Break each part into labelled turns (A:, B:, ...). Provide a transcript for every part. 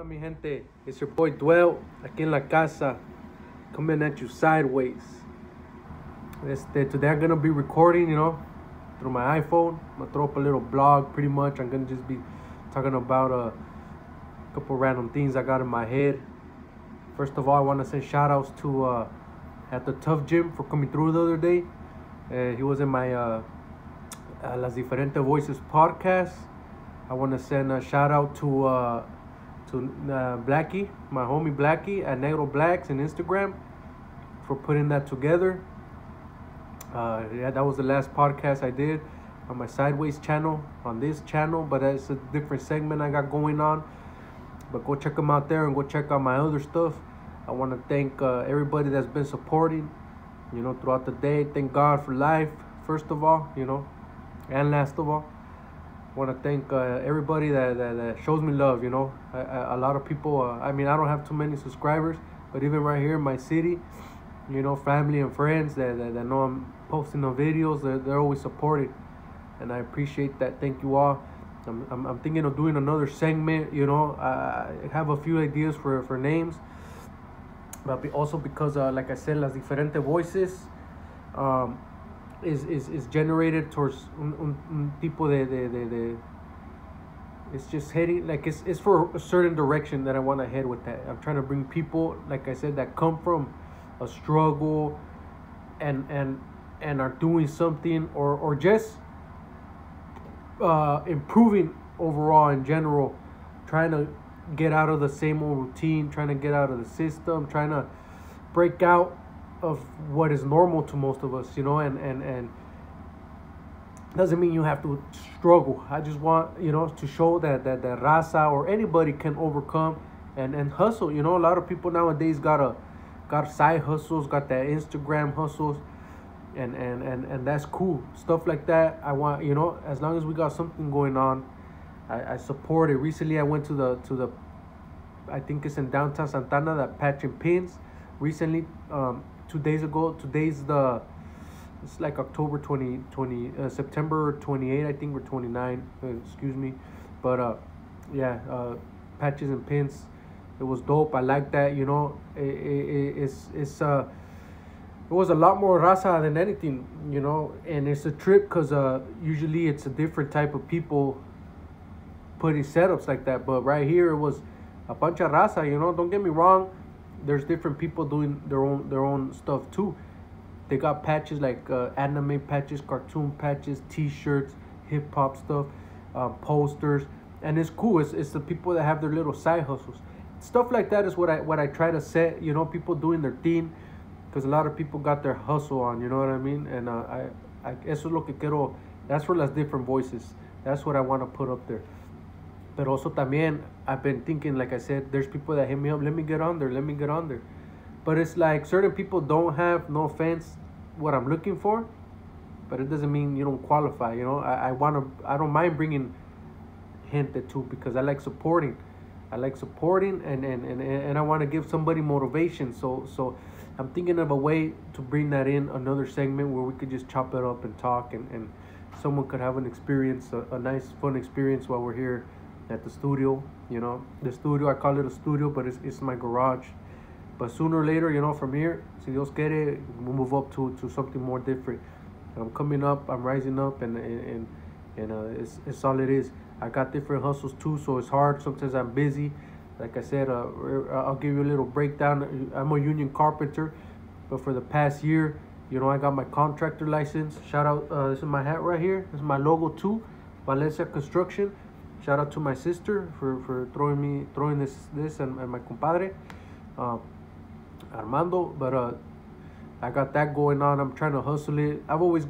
A: mi gente? It's your boy Dwell, aquí en la casa, coming at you sideways. Today I'm gonna be recording, through my iPhone. I'm gonna throw up a little blog, pretty much. I'm gonna just be talking about a couple random things I got in my head. First of all, I want to send shoutouts to at the Tough Gym for coming through the other day. He was in my Las Diferentes Voices podcast. I want to send a shout out to Blackie, my homie Blackie at Negro Blacks on Instagram for putting that together. Yeah, that was the last podcast I did on my Sideways channel, on this channel, but it's a different segment I got going on. But go check them out there and go check out my other stuff. I want to thank everybody that's been supporting, throughout the day. Thank God for life, first of all, and last of all. I want to thank everybody that shows me love, a lot of people, I don't have too many subscribers, but even right here in my city, family and friends that know I'm posting the videos, they're always supported, and I appreciate that. Thank you all. I'm thinking of doing another segment, I have a few ideas for names, but also because, like I said, Las Diferentes Voices, is generated towards un tipo de it's just heading, like it's for a certain direction that I want to head with that. I'm trying to bring people, like I said, that come from a struggle and are doing something or just improving overall in general, trying to get out of the same old routine, trying to get out of the system, trying to break out of what is normal to most of us, and doesn't mean you have to struggle. I just want, to show that raza or anybody can overcome and hustle. A lot of people nowadays got side hustles, got that Instagram hustles, and that's cool. Stuff like that, I want, as long as we got something going on, I support it. Recently I went to the I think it's in downtown Santana, that Patch and Pins. Recently, 2 days ago. It's like October 20, September 28, I think, or 29, excuse me. But yeah, Patches and Pins, it was dope. I like that. It was a lot more raza than anything, and it's a trip because usually it's a different type of people putting setups like that, but right here it was a bunch of raza. Don't get me wrong, there's different people doing their own stuff too. They got patches like anime patches, cartoon patches, t-shirts, hip-hop stuff, posters, and it's cool. It's the people that have their little side hustles. Stuff like that is what I try to set, people doing their thing, because a lot of people got their hustle on, you know what I mean? And eso es lo que quiero. That's for Las Different Voices. That's what I want to put up there. But also también, I've been thinking, like I said, there's people that hit me up, let me get on there. But it's like certain people don't have, no offense, what I'm looking for, but it doesn't mean you don't qualify. I don't mind bringing gente too, because I like supporting. And I want to give somebody motivation. So I'm thinking of a way to bring that in, another segment where we could just chop it up and talk, and someone could have an experience, a nice, fun experience while we're here at the studio. The studio, I call it a studio, but it's my garage. But sooner or later, from here, si Dios quiere, we'll move up to something more different. I'm coming up, I'm rising up, and it's all it is. I got different hustles too, so it's hard. Sometimes I'm busy. Like I said, I'll give you a little breakdown. I'm a union carpenter, but for the past year, I got my contractor license. Shout out, this is my hat right here. This is my logo too, Valencia Construction. Shout out to my sister for throwing this and my compadre, Armando. But I got that going on. I'm trying to hustle it. I've always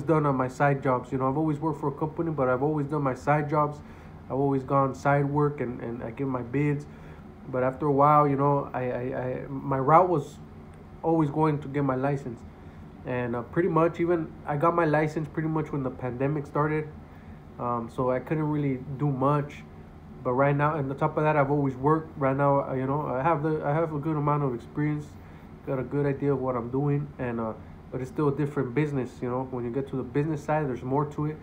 A: done on my side jobs. I've always worked for a company, but I've always done my side jobs. I've always gone side work and I give my bids. But after a while, my route was always going to get my license, and pretty much even I got my license pretty much when the pandemic started. So I couldn't really do much, but right now, and on top of that, I've always worked. Right now, I have a good amount of experience, got a good idea of what I'm doing, and but it's still a different business. When you get to the business side, there's more to it,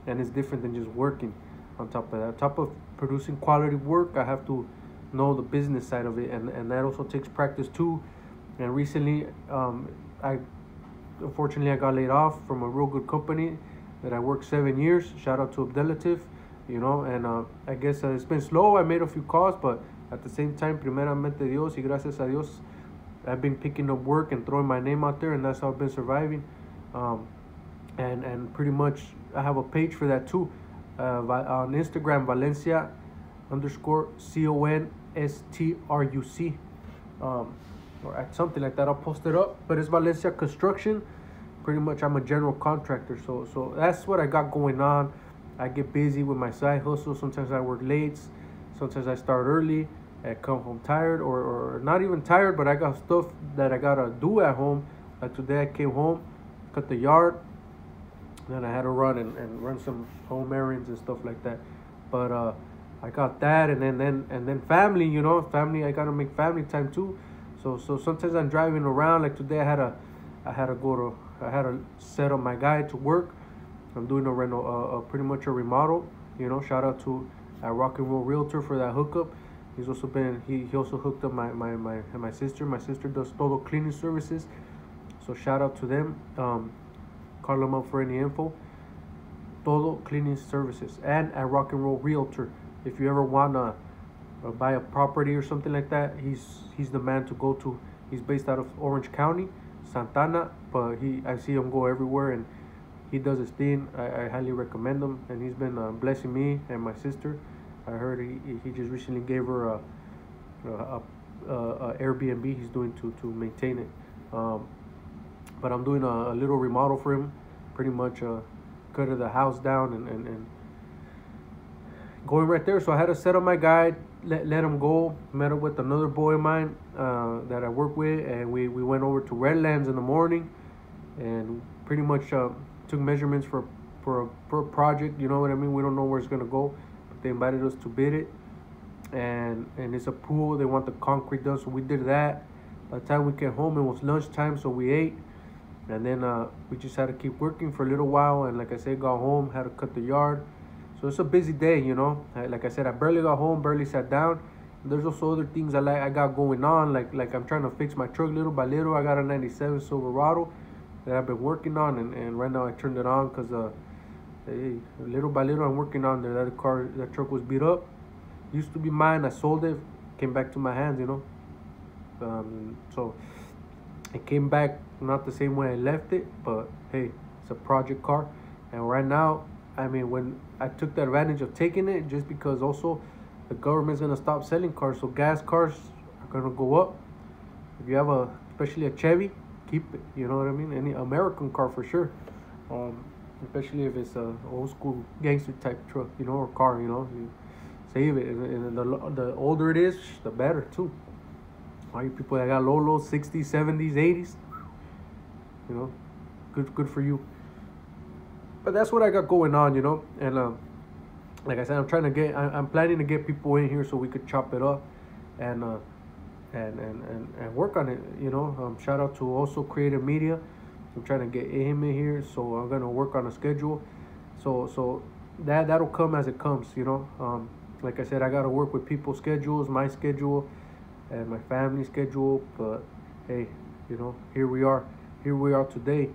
A: and it's different than just working. On top of that, on top of producing quality work, I have to know the business side of it, and that also takes practice too. And recently, I unfortunately I got laid off from a real good company that I worked 7 years. Shout out to Abdelatif, and I guess it's been slow. I made a few calls, but at the same time, primeramente Dios y gracias a Dios, I've been picking up work and throwing my name out there, and that's how I've been surviving. And pretty much I have a page for that too, on Instagram, Valencia _CONSTRUC, or something like that. I'll post it up, but it's Valencia Construction. Pretty much I'm a general contractor, so that's what I got going on. I get busy with my side hustle. Sometimes I work late, sometimes I start early. I come home tired, or not even tired, but I got stuff that I gotta do at home. Like today I came home, cut the yard, then I had to run and run some home errands and stuff like that. But I got that, and then family, family. I gotta make family time too. So sometimes I'm driving around. Like today I had to set up my guy to work. I'm doing pretty much a remodel. Shout out to Rock and Roll Realtor for that hookup. He's also been he also hooked up my sister. My sister does todo cleaning services, so shout out to them. Call them up for any info. Todo cleaning services and at Rock and Roll Realtor. If you ever wanna buy a property or something like that, he's the man to go to. He's based out of Orange County, Santana, but I see him go everywhere, and he does his thing. I highly recommend him, and he's been blessing me and my sister. I heard he just recently gave her a Airbnb he's doing to maintain it. But I'm doing a little remodel for him, pretty much cut the house down and going right there. So I had to set up my guide, let him go. Met up with another boy of mine that I work with, and we went over to Redlands in the morning, and pretty much took measurements for a project. You know what I mean? We don't know where it's gonna go, but they invited us to bid it, and it's a pool. They want the concrete done, so we did that. By the time we came home, it was lunchtime, so we ate, and then we just had to keep working for a little while. And like I said, got home, had to cut the yard. So it's a busy day, Like I said, I barely got home, barely sat down. There's also other things I got going on, like I'm trying to fix my truck little by little. I got a 97 Silverado that I've been working on, and right now I turned it on because little by little I'm working on there. That truck was beat up. Used to be mine. I sold it, came back to my hands, So it came back not the same way I left it, but hey, it's a project car. And right now, when I took the advantage of taking it, just because also the government's gonna stop selling cars, so gas cars are gonna go up. If you have especially a Chevy, keep it. You know what I mean? Any American car for sure. Especially if it's a old school gangster type truck, or car. You save it, and the older it is, the better too. All you people that got low 60s, 70s, 80s, good for you. But that's what I got going on, and like I said, I'm planning to get people in here so we could chop it up and work on it. Shout out to also Creative Media. I'm trying to get him in here, so I'm gonna work on a schedule. So that'll come as it comes. Like I said, I gotta work with people's schedules, my schedule, and my family schedule. But hey, here we are today.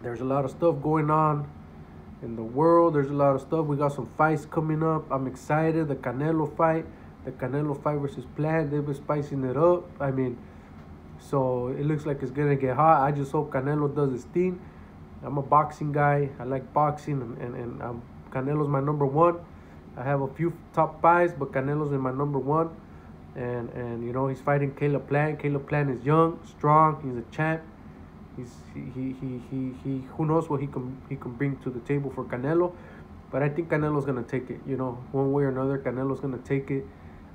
A: There's a lot of stuff going on in the world. There's a lot of stuff. We got some fights coming up. I'm excited. The Canelo fight versus Plant. They've been spicing it up. So it looks like it's gonna get hot. I just hope Canelo does his thing. I'm a boxing guy. I like boxing, and Canelo's my number one. I have a few top fives, but Canelo's in my number one. And he's fighting Caleb Plant. Caleb Plant is young, strong. He's a champ. He who knows what he can bring to the table for Canelo. But I think Canelo's gonna take it. One way or another, Canelo's gonna take it.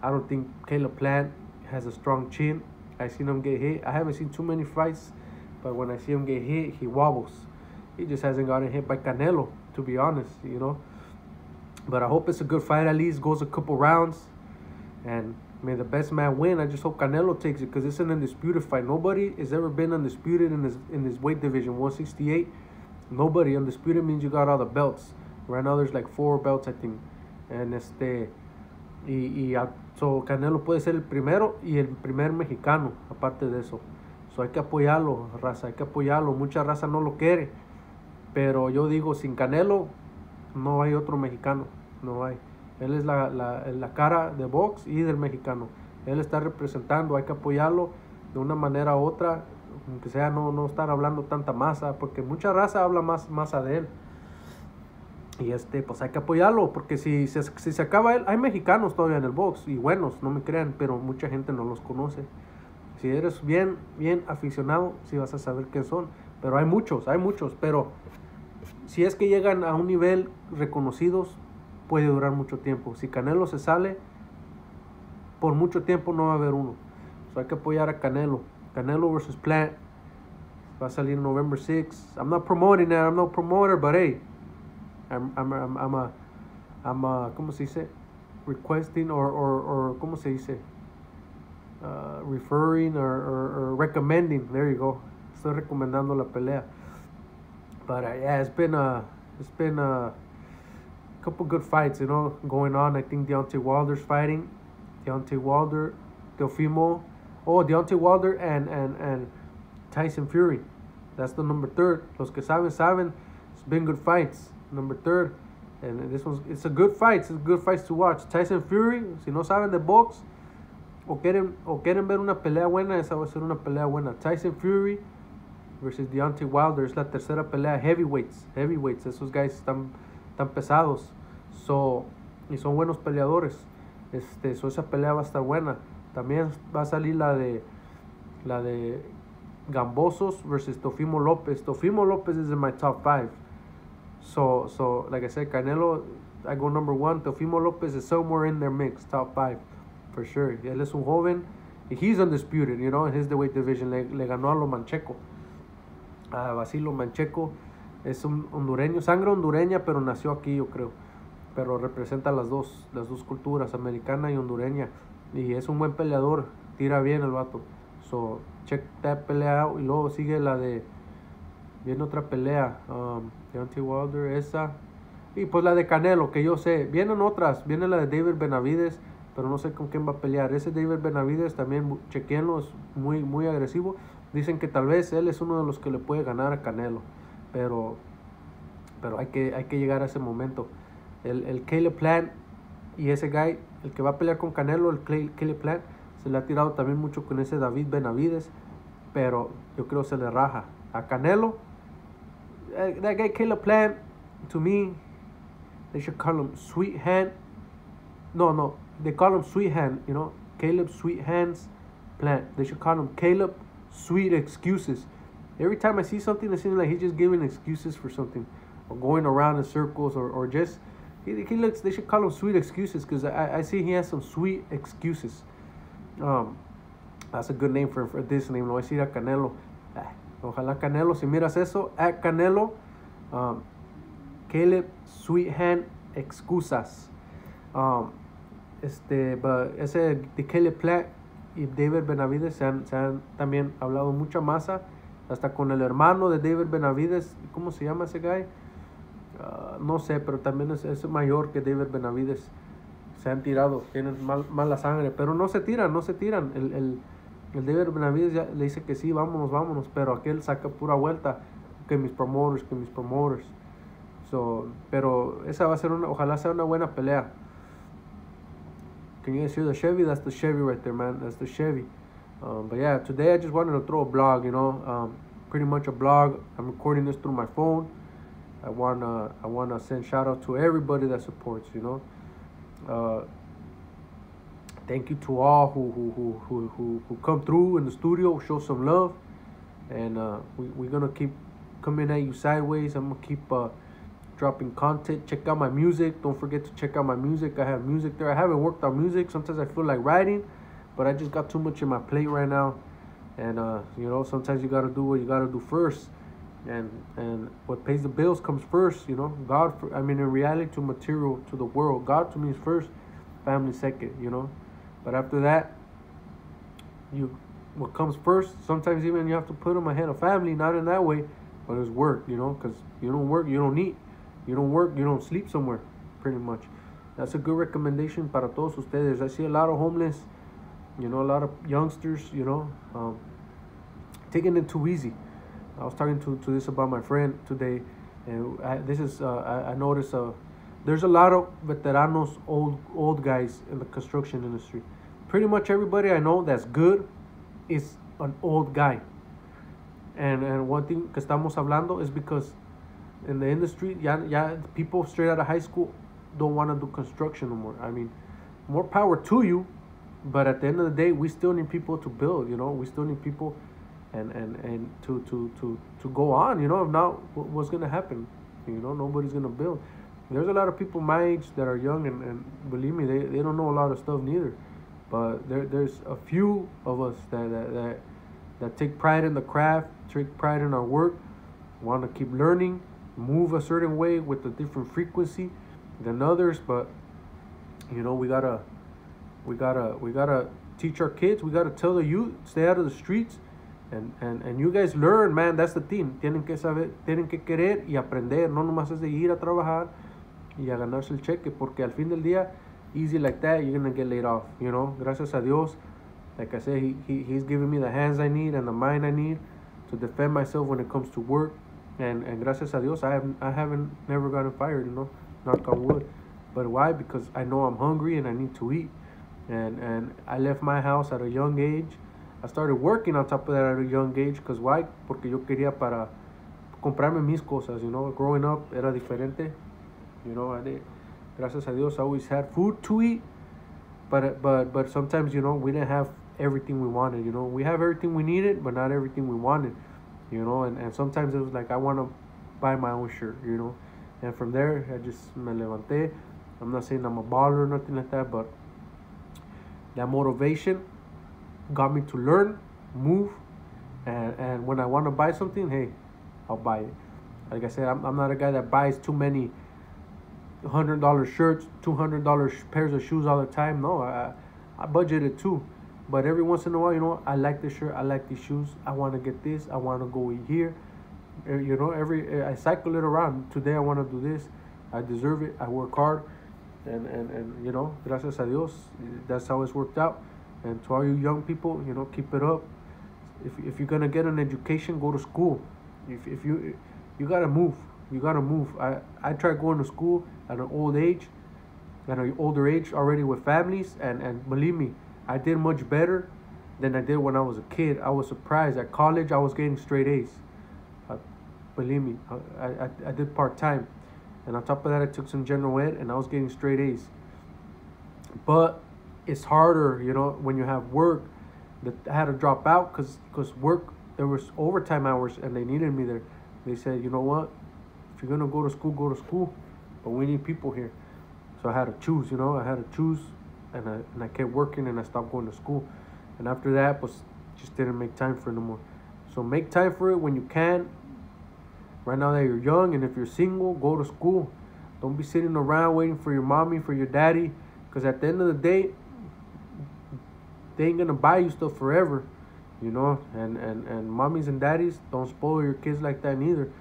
A: I don't think Caleb Plant has a strong chin. I've seen him get hit. I haven't seen too many fights, but when I see him get hit, he wobbles. He just hasn't gotten hit by Canelo, to be honest, But I hope it's a good fight, at least goes a couple rounds, and may the best man win. I just hope Canelo takes it, because it's an undisputed fight. Nobody has ever been undisputed in this weight division, 168. Nobody. Undisputed means you got all the belts. Right now there's like 4 belts, I think, and So Canelo puede ser el primero y el primer mexicano, aparte de eso. So hay que apoyarlo, raza, hay que apoyarlo. Mucha raza no lo quiere, pero yo digo, sin Canelo no hay otro mexicano, no hay. Él es la cara de box y del mexicano. Él está representando, hay que apoyarlo de una manera u otra, aunque sea no estar hablando tanta masa, porque mucha raza habla más masa de él. Y pues hay que apoyarlo, porque si se acaba él, hay mexicanos todavía en el box, y buenos, no me crean, pero mucha gente no los conoce. Si eres bien aficionado, sí vas a saber quién son. Pero hay muchos, pero si es que llegan a un nivel reconocidos, puede durar mucho tiempo. Si Canelo se sale, por mucho tiempo no va a haber uno. So hay que apoyar a Canelo. Canelo versus Plant. Va a salir November 6. I'm not promoting that, I'm no promoter, but hey, I'm a ¿cómo se dice? Requesting or ¿cómo se dice? Referring or recommending. There you go. Estoy recomendando la pelea. But yeah, it's been a couple good fights, going on. I think Deontay Wilder's fighting. Deontay Wilder, Deontay Wilder and Tyson Fury. That's the number 3. Los que saben. It's been good fights. Number 3. And it's a good fight. It's good fights to watch. Tyson Fury, si no saben de box o quieren ver una pelea buena, esa va a ser una pelea buena. Tyson Fury versus Deontay Wilder es la tercera pelea. Heavyweights. Esos guys están pesados. Y son buenos peleadores. Esa pelea va a estar buena. También va a salir la de Gambosos versus Teofimo Lopez. Teofimo Lopez is in my top 5. So like I said, Canelo, I go number 1. Teofimo Lopez is somewhere in their mix, top 5 for sure. Él es un joven. He's undisputed, in his weight division. Le ganó a Lomachenko. A Vasilo Mancheco. Es un hondureño, sangre hondureña, pero nació aquí, yo creo. Pero representa las dos culturas, americana y hondureña. Y es un buen peleador, tira bien el vato. So, check that pelea out. Y luego sigue viene otra pelea. Deontay Wilder, esa. Y pues la de Canelo, que yo sé. Vienen otras, viene la de David Benavides, pero no sé con quién va a pelear. Ese David Benavides también, chequenlo, es muy agresivo. Dicen que tal vez él es uno de los que le puede ganar a Canelo. Pero hay que llegar a ese momento. El Caleb Plant y ese guy, el que va a pelear con Canelo, el Caleb Plant, se le ha tirado también mucho con ese David Benavides, pero yo creo que se le raja. A Canelo, that guy Caleb Plant, to me, they should call him Sweet Hand. No, they call him Sweet Hand, Caleb Sweet Hands Plant. They should call him Caleb Sweet Excuses. Every time I see something, it seems like he's just giving excuses for something, or going around in circles, or just he looks. They should call him Sweet Excuses, because I see he has some sweet excuses. That's a good name for this name. Lo voy a decir a Canelo. Ojalá Canelo, si miras eso, at Canelo, Caleb Sweet Hand Excusas. But ese de Caleb Plant y David Benavides se han también hablado mucha masa, hasta con el hermano de David Benavides. ¿Cómo se llama ese guy? No sé, pero también es mayor que David Benavides. Se han tirado, tienen mala sangre, pero no se tiran. El David Benavides ya le dice que sí, vámonos, pero aquel saca pura vuelta, que mis promoters. Pero esa va a ser ojalá sea una buena pelea. Can you guys hear the Chevy? That's the Chevy right there, man. That's the Chevy. But yeah, today I just wanted to throw a blog, pretty much a blog. I'm recording this through my phone. I wanna send shout out to everybody that supports, Thank you to all who come through in the studio, show some love, and we're gonna keep coming at you sideways. I'm gonna keep dropping content. Check out my music. Don't forget to check out my music. I have music there. I haven't worked on music. Sometimes I feel like writing, but I just got too much in my plate right now. And sometimes you gotta do what you gotta do first, and what pays the bills comes first. God. In reality, to material, to the world, God to me is first, family second. But after that, what comes first. Sometimes even you have to put them ahead of family. Not in that way, but it's work. Because you don't work, you don't eat. You don't work, you don't sleep somewhere, pretty much. that's a good recommendation para todos ustedes. I see a lot of homeless, a lot of youngsters, taking it too easy. I was talking to this about my friend today, and I noticed there's a lot of veteranos, old guys in the construction industry. Pretty much everybody I know that's good is an old guy. And one thing que estamos hablando is because in the industry, ya people straight out of high school don't want to do construction no more. I mean, more power to you, but at the end of the day, we still need people to build. We still need people, and to go on. If not, what's gonna happen? Nobody's gonna build. There's a lot of people my age that are young, and believe me, they don't know a lot of stuff neither. But there's a few of us that take pride in the craft, take pride in our work, want to keep learning, move a certain way with a different frequency than others. But we gotta teach our kids. We gotta tell the youth, stay out of the streets, and you guys learn, man. That's the thing. Tienen que saber, tienen que querer y aprender. No nomás es de ir a trabajar y a ganarse el cheque, porque al fin del día, easy like that, you're gonna get laid off. Gracias a Dios, like I said, he's giving me the hands I need and the mind I need to defend myself when it comes to work. And gracias a Dios, I haven't never gotten fired. Knock on wood. But why? Because I know I'm hungry and I need to eat. And I left my house at a young age. I started working on top of that at a young age. Because why? Porque yo quería para comprarme mis cosas. Growing up era diferente. Gracias a Dios, I always had food to eat. But sometimes, we didn't have everything we wanted. We have everything we needed, but not everything we wanted. And sometimes it was like, I want to buy my own shirt, And from there, I just me levanté. I'm not saying I'm a baller or nothing like that, but that motivation got me to learn, move, and when I want to buy something, hey, I'll buy it. Like I said, I'm not a guy that buys too many $100 shirts, $200 pairs of shoes all the time. No, I budgeted too. But every once in a while, I like this shirt, I like these shoes, I want to get this, I want to go eat here. I cycle it around. Today I want to do this. I deserve it. I work hard. And gracias a Dios, that's how it's worked out. And to all you young people, keep it up. If you're going to get an education, go to school. If you got to move. You got to move. I tried going to school at an older age already with families. And believe me, I did much better than I did when I was a kid. I was surprised. At college, I was getting straight A's. Believe me, I did part-time. And on top of that, I took some general ed, and I was getting straight A's. But it's harder, when you have work. I had to drop out because work, there was overtime hours, and they needed me there. They said, you know what? If you're going to go to school. But we need people here. So I had to choose, I had to choose. And I kept working, and I stopped going to school. And after that, just didn't make time for it no more. So make time for it when you can. Right now that you're young, and if you're single, go to school. Don't be sitting around waiting for your mommy, for your daddy. Because at the end of the day, they ain't going to buy you stuff forever. And mommies and daddies, don't spoil your kids like that neither.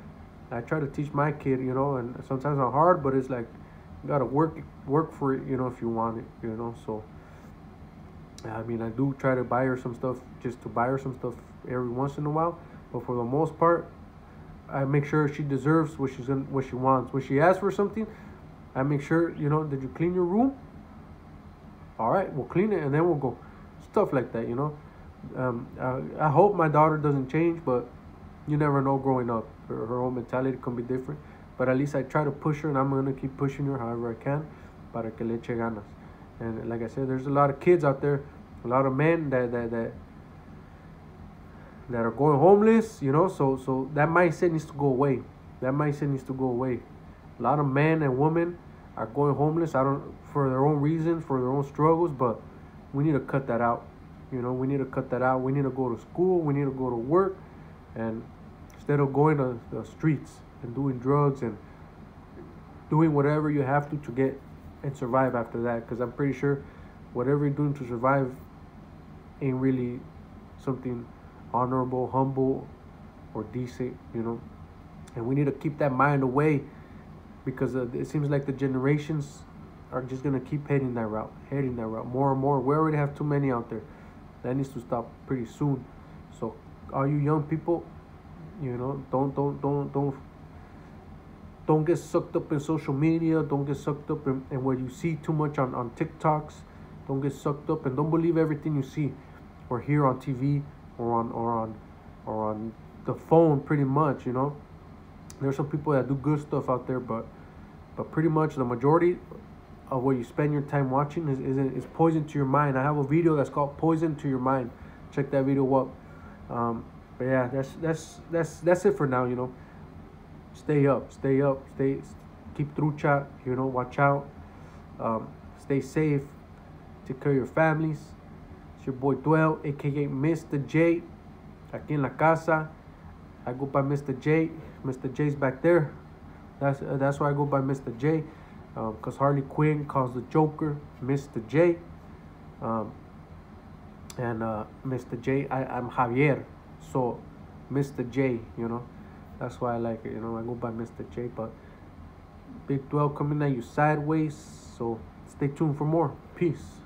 A: I try to teach my kid, and sometimes I'm hard, but it's like, you got to work for it, if you want it, So, I mean, I do try to buy her some stuff, just to buy her some stuff every once in a while. But for the most part, I make sure she deserves what she wants. When she asks for something, I make sure, did you clean your room? All right, we'll clean it, and then we'll go. Stuff like that, I hope my daughter doesn't change, but you never know growing up. Her whole mentality can be different. But at least I try to push her, and I'm going to keep pushing her however I can para que le eche ganas. And like I said, there's a lot of kids out there, a lot of men that are going homeless, so that mindset needs to go away. A lot of men and women are going homeless, for their own reasons, for their own struggles, but we need to cut that out. We need to cut that out. We need to go to school. We need to go to work. And instead of going to the streets and doing drugs and doing whatever you have to get and survive after that. Because I'm pretty sure whatever you're doing to survive ain't really something honorable, humble, or decent, And we need to keep that mind away, because it seems like the generations are just gonna keep heading that route, more and more. We already have too many out there. That needs to stop pretty soon. So all you young people, don't get sucked up in social media. Don't get sucked up in what you see too much on TikToks. Don't get sucked up, and don't believe everything you see or hear on TV or on the phone. Pretty much, there's some people that do good stuff out there, but pretty much the majority of what you spend your time watching is poison to your mind. I have a video that's called "Poison to Your Mind." Check that video up. But yeah, that's it for now. Stay up, keep through chat. Watch out. Stay safe. Take care of your families. It's your boy Dwell, aka Mr. J, aquí en la casa. I go by Mr. J. Mr. J's back there. That's why I go by Mr. J. Because Harley Quinn calls the Joker Mr. J. And Mr. J, I'm Javier. So Mr. J, that's why I like it. I go by Mr. J. But Big 12 coming at you sideways. So stay tuned for more. Peace.